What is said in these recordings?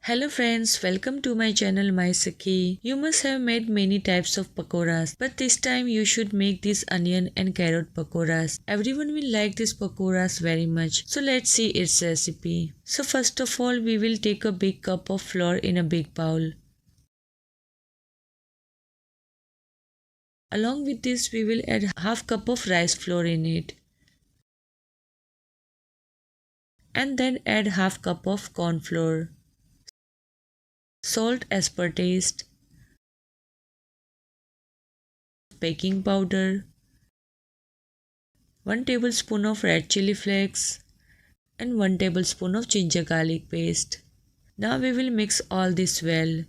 Hello friends, welcome to my channel MySakhi. You must have made many types of pakoras, but this time you should make these onion and carrot pakoras. Everyone will like these pakoras very much. So let's see its recipe. So first of all, we will take a big cup of flour in a big bowl. Along with this, we will add half cup of rice flour in it. And then add half cup of corn flour. Salt as per taste, baking powder, 1 tablespoon of red chili flakes and 1 tablespoon of ginger garlic paste. Now we will mix all this well.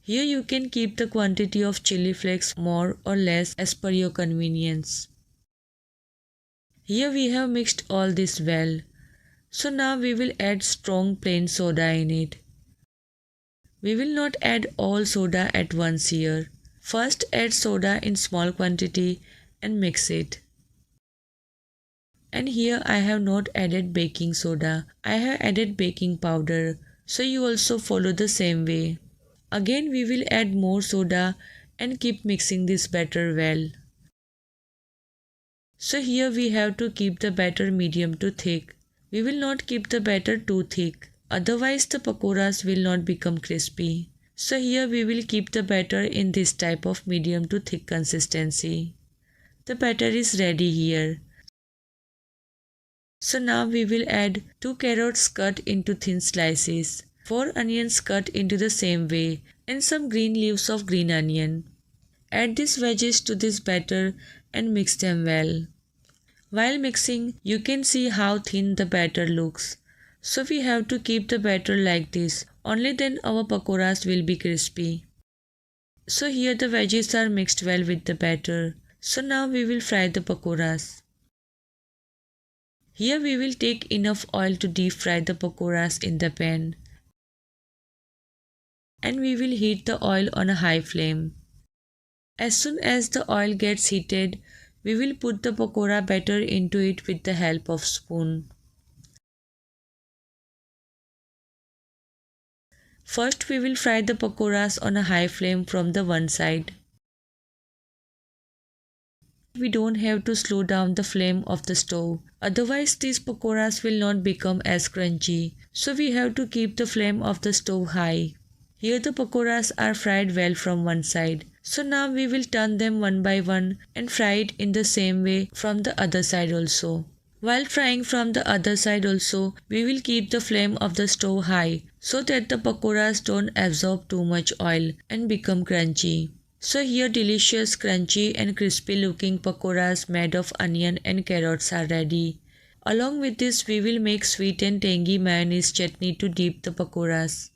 Here you can keep the quantity of chili flakes more or less as per your convenience. Here we have mixed all this well. So now we will add strong plain soda in it. We will not add all soda at once here. First add soda in small quantity and mix it. And here I have not added baking soda. I have added baking powder. So you also follow the same way. Again we will add more soda and keep mixing this batter well. So here we have to keep the batter medium to thick. We will not keep the batter too thick. Otherwise the pakoras will not become crispy. So here we will keep the batter in this type of medium to thick consistency. The batter is ready here. So now we will add 2 carrots cut into thin slices, 4 onions cut into the same way and some green leaves of green onion. Add these veggies to this batter and mix them well. While mixing, you can see how thin the batter looks. So we have to keep the batter like this, only then our pakoras will be crispy. So here the veggies are mixed well with the batter. So now we will fry the pakoras. Here we will take enough oil to deep fry the pakoras in the pan. And we will heat the oil on a high flame. As soon as the oil gets heated, we will put the pakora batter into it with the help of spoon. First we will fry the pakoras on a high flame from the one side. We don't have to slow down the flame of the stove, otherwise these pakoras will not become as crunchy. So we have to keep the flame of the stove high. Here the pakoras are fried well from one side. So now we will turn them one by one and fry it in the same way from the other side also. While frying from the other side also, we will keep the flame of the stove high so that the pakoras don't absorb too much oil and become crunchy. So here delicious crunchy and crispy looking pakoras made of onion and carrots are ready. Along with this we will make sweet and tangy mayonnaise chutney to dip the pakoras.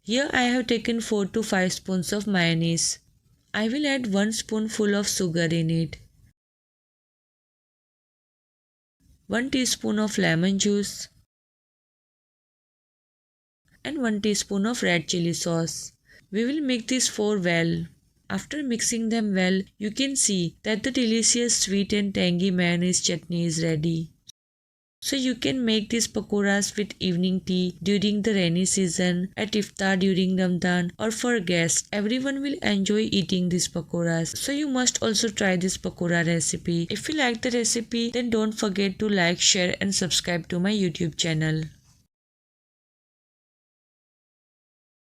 Here I have taken 4 to 5 spoons of mayonnaise. I will add 1 spoonful of sugar in it. 1 teaspoon of lemon juice and 1 teaspoon of red chili sauce. We will mix these 4 well. After mixing them well, you can see that the delicious sweet and tangy mayonnaise chutney is ready. So you can make these pakoras with evening tea during the rainy season, at Iftar during Ramadan or for guests. Everyone will enjoy eating these pakoras. So you must also try this pakora recipe. If you like the recipe, then don't forget to like, share and subscribe to my YouTube channel.